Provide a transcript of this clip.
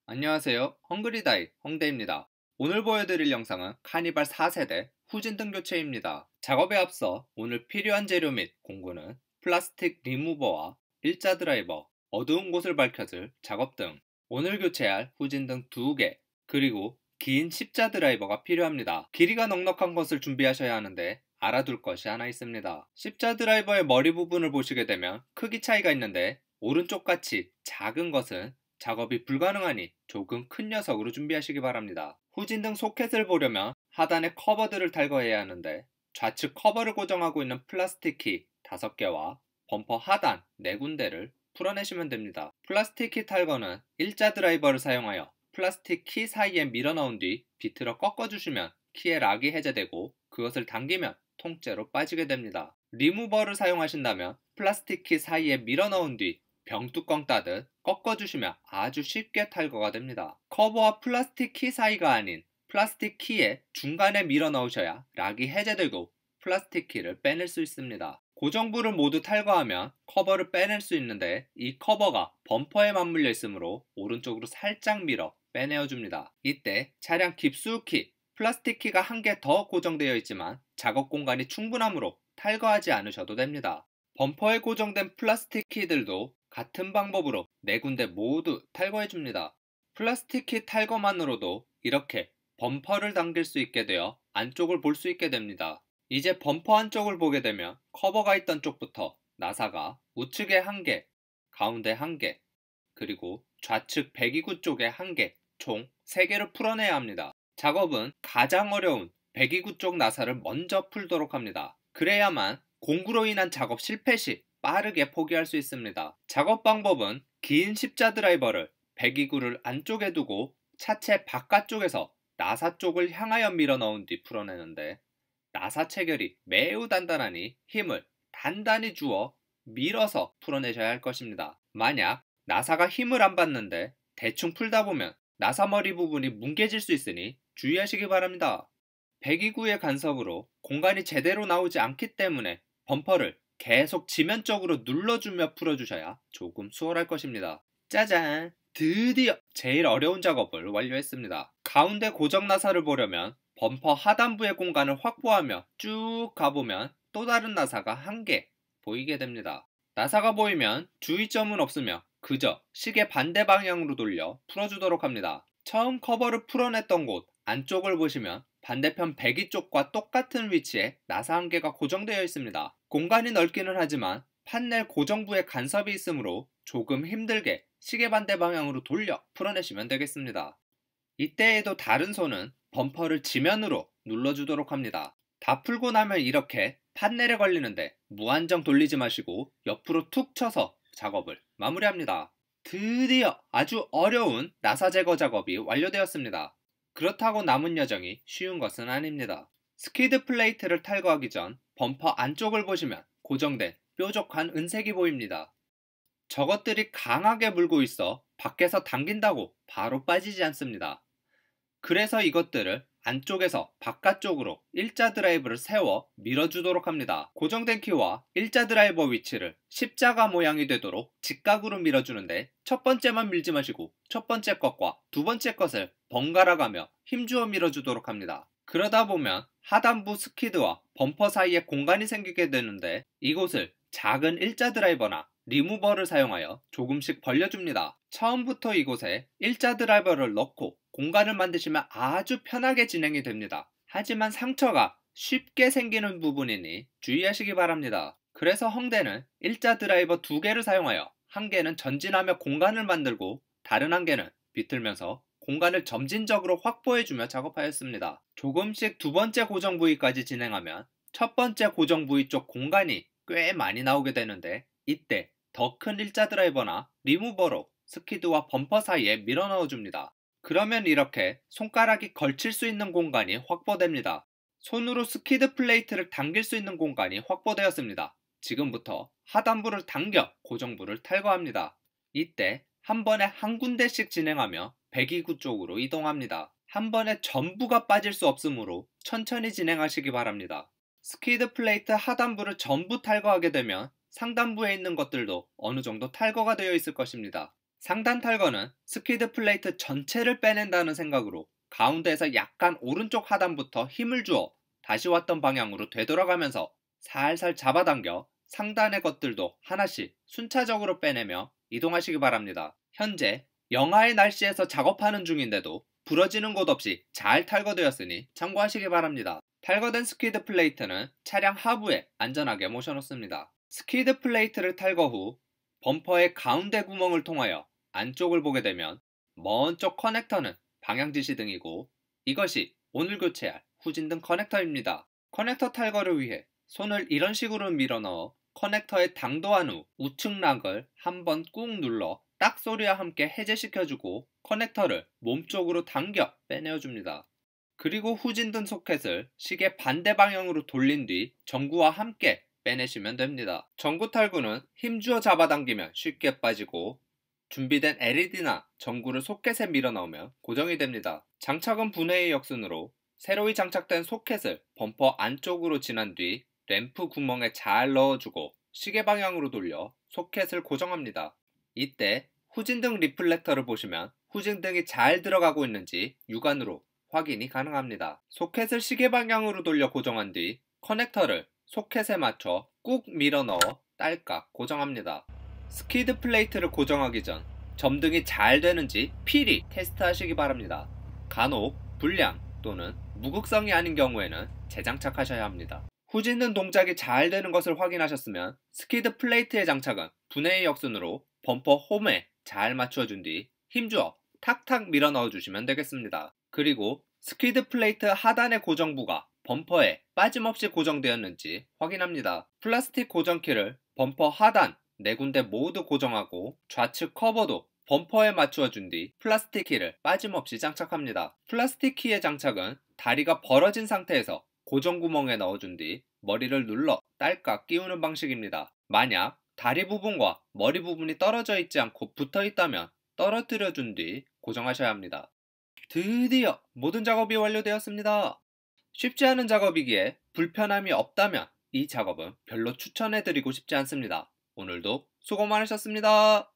안녕하세요. 헝그리다이 홍대입니다. 오늘 보여드릴 영상은 카니발 4세대 후진등 교체입니다. 작업에 앞서 오늘 필요한 재료 및 공구는 플라스틱 리무버와 일자 드라이버, 어두운 곳을 밝혀줄 작업 등, 오늘 교체할 후진등 2개, 그리고 긴 십자 드라이버가 필요합니다. 길이가 넉넉한 것을 준비하셔야 하는데 알아둘 것이 하나 있습니다. 십자 드라이버의 머리 부분을 보시게 되면 크기 차이가 있는데 오른쪽 같이 작은 것은 작업이 불가능하니 조금 큰 녀석으로 준비하시기 바랍니다. 후진등 소켓을 보려면 하단에 커버들을 탈거해야 하는데 좌측 커버를 고정하고 있는 플라스틱 키 5개와 범퍼 하단 4군데를 풀어내시면 됩니다. 플라스틱 키 탈거는 일자 드라이버를 사용하여 플라스틱 키 사이에 밀어넣은 뒤 비틀어 꺾어주시면 키의 락이 해제되고 그것을 당기면 통째로 빠지게 됩니다. 리무버를 사용하신다면 플라스틱 키 사이에 밀어넣은 뒤 병뚜껑 따듯 꺾어주시면 아주 쉽게 탈거가 됩니다. 커버와 플라스틱 키 사이가 아닌 플라스틱 키의 중간에 밀어 넣으셔야 락이 해제되고 플라스틱 키를 빼낼 수 있습니다. 고정부를 모두 탈거하면 커버를 빼낼 수 있는데 이 커버가 범퍼에 맞물려 있으므로 오른쪽으로 살짝 밀어 빼내어줍니다. 이때 차량 깊숙이 플라스틱 키가 한 개 더 고정되어 있지만 작업 공간이 충분하므로 탈거하지 않으셔도 됩니다. 범퍼에 고정된 플라스틱 키들도 같은 방법으로 4군데 모두 탈거해줍니다. 플라스틱 키 탈거만으로도 이렇게 범퍼를 당길 수 있게 되어 안쪽을 볼 수 있게 됩니다. 이제 범퍼 안쪽을 보게 되면 커버가 있던 쪽부터 나사가 우측에 1개, 가운데 1개, 그리고 좌측 배기구 쪽에 1개, 총 3개를 풀어내야 합니다. 작업은 가장 어려운 배기구 쪽 나사를 먼저 풀도록 합니다. 그래야만 공구로 인한 작업 실패 시 빠르게 포기할 수 있습니다. 작업 방법은 긴 십자 드라이버를 배기구를 안쪽에 두고 차체 바깥쪽에서 나사 쪽을 향하여 밀어 넣은 뒤 풀어내는데 나사 체결이 매우 단단하니 힘을 단단히 주어 밀어서 풀어내셔야 할 것입니다. 만약 나사가 힘을 안 받는데 대충 풀다 보면 나사 머리 부분이 뭉개질 수 있으니 주의하시기 바랍니다. 배기구의 간섭으로 공간이 제대로 나오지 않기 때문에 범퍼를 계속 지면적으로 눌러주며 풀어주셔야 조금 수월할 것입니다. 짜잔! 드디어 제일 어려운 작업을 완료했습니다. 가운데 고정 나사를 보려면 범퍼 하단부의 공간을 확보하며 쭉 가보면 또 다른 나사가 1개 보이게 됩니다. 나사가 보이면 주의점은 없으며 그저 시계 반대 방향으로 돌려 풀어주도록 합니다. 처음 커버를 풀어냈던 곳 안쪽을 보시면 반대편 배기 쪽과 똑같은 위치에 나사 1개가 고정되어 있습니다. 공간이 넓기는 하지만 판넬 고정부에 간섭이 있으므로 조금 힘들게 시계 반대 방향으로 돌려 풀어내시면 되겠습니다. 이때에도 다른 손은 범퍼를 지면으로 눌러주도록 합니다. 다 풀고 나면 이렇게 판넬에 걸리는데 무한정 돌리지 마시고 옆으로 툭 쳐서 작업을 마무리합니다. 드디어 아주 어려운 나사 제거 작업이 완료되었습니다. 그렇다고 남은 여정이 쉬운 것은 아닙니다. 스키드 플레이트를 탈거하기 전 범퍼 안쪽을 보시면 고정된 뾰족한 은색이 보입니다. 저것들이 강하게 물고 있어 밖에서 당긴다고 바로 빠지지 않습니다. 그래서 이것들을 안쪽에서 바깥쪽으로 일자 드라이버를 세워 밀어주도록 합니다. 고정된 키와 일자 드라이버 위치를 십자가 모양이 되도록 직각으로 밀어주는데 첫 번째만 밀지 마시고 첫 번째 것과 두 번째 것을 번갈아 가며 힘주어 밀어주도록 합니다. 그러다 보면 하단부 스키드와 범퍼 사이에 공간이 생기게 되는데 이곳을 작은 일자 드라이버나 리무버를 사용하여 조금씩 벌려줍니다. 처음부터 이곳에 일자 드라이버를 넣고 공간을 만드시면 아주 편하게 진행이 됩니다. 하지만 상처가 쉽게 생기는 부분이니 주의하시기 바랍니다. 그래서 헝대는 일자 드라이버 2개를 사용하여 1개는 전진하며 공간을 만들고 다른 1개는 비틀면서 공간을 점진적으로 확보해주며 작업하였습니다. 조금씩 두 번째 고정 부위까지 진행하면 첫 번째 고정 부위 쪽 공간이 꽤 많이 나오게 되는데 이때 더 큰 일자 드라이버나 리무버로 스키드와 범퍼 사이에 밀어 넣어줍니다. 그러면 이렇게 손가락이 걸칠 수 있는 공간이 확보됩니다. 손으로 스키드 플레이트를 당길 수 있는 공간이 확보되었습니다. 지금부터 하단부를 당겨 고정부를 탈거합니다. 이때 한 번에 한 군데씩 진행하며 배기구 쪽으로 이동합니다. 한 번에 전부가 빠질 수 없으므로 천천히 진행하시기 바랍니다. 스키드 플레이트 하단부를 전부 탈거하게 되면 상단부에 있는 것들도 어느 정도 탈거가 되어 있을 것입니다. 상단 탈거는 스키드 플레이트 전체를 빼낸다는 생각으로 가운데에서 약간 오른쪽 하단부터 힘을 주어 다시 왔던 방향으로 되돌아가면서 살살 잡아당겨 상단의 것들도 하나씩 순차적으로 빼내며 이동하시기 바랍니다. 현재 영하의 날씨에서 작업하는 중인데도 부러지는 곳 없이 잘 탈거되었으니 참고하시기 바랍니다. 탈거된 스키드 플레이트는 차량 하부에 안전하게 모셔놓습니다. 스키드 플레이트를 탈거 후 범퍼의 가운데 구멍을 통하여 안쪽을 보게 되면 먼 쪽 커넥터는 방향지시등이고 이것이 오늘 교체할 후진등 커넥터입니다. 커넥터 탈거를 위해 손을 이런 식으로 밀어넣어 커넥터에 당도한 후 우측 락을 한번 꾹 눌러 딱 소리와 함께 해제시켜주고 커넥터를 몸쪽으로 당겨 빼내어줍니다. 그리고 후진등 소켓을 시계 반대 방향으로 돌린 뒤 전구와 함께 빼내시면 됩니다. 전구 탈구는 힘주어 잡아당기면 쉽게 빠지고 준비된 LED나 전구를 소켓에 밀어넣으면 고정이 됩니다. 장착은 분해의 역순으로 새로이 장착된 소켓을 범퍼 안쪽으로 지난 뒤 램프 구멍에 잘 넣어주고 시계 방향으로 돌려 소켓을 고정합니다. 이때 후진등 리플렉터를 보시면 후진등이 잘 들어가고 있는지 육안으로 확인이 가능합니다. 소켓을 시계 방향으로 돌려 고정한 뒤 커넥터를 소켓에 맞춰 꾹 밀어넣어 딸깍 고정합니다. 스키드 플레이트를 고정하기 전 점등이 잘 되는지 필히 테스트하시기 바랍니다. 간혹 불량 또는 무극성이 아닌 경우에는 재장착하셔야 합니다. 후진등 동작이 잘 되는 것을 확인하셨으면 스키드 플레이트의 장착은 분해의 역순으로 범퍼 홈에 잘 맞춰준 뒤 힘주어 탁탁 밀어 넣어주시면 되겠습니다. 그리고 스키드 플레이트 하단의 고정부가 범퍼에 빠짐없이 고정되었는지 확인합니다. 플라스틱 고정키를 범퍼 하단 4군데 모두 고정하고 좌측 커버도 범퍼에 맞추어 준 뒤 플라스틱 키를 빠짐없이 장착합니다. 플라스틱 키의 장착은 다리가 벌어진 상태에서 고정 구멍에 넣어준 뒤 머리를 눌러 딸깍 끼우는 방식입니다. 만약 다리 부분과 머리 부분이 떨어져 있지 않고 붙어 있다면 떨어뜨려 준 뒤 고정하셔야 합니다. 드디어 모든 작업이 완료되었습니다. 쉽지 않은 작업이기에 불편함이 없다면 이 작업은 별로 추천해드리고 싶지 않습니다. 오늘도 수고 많으셨습니다.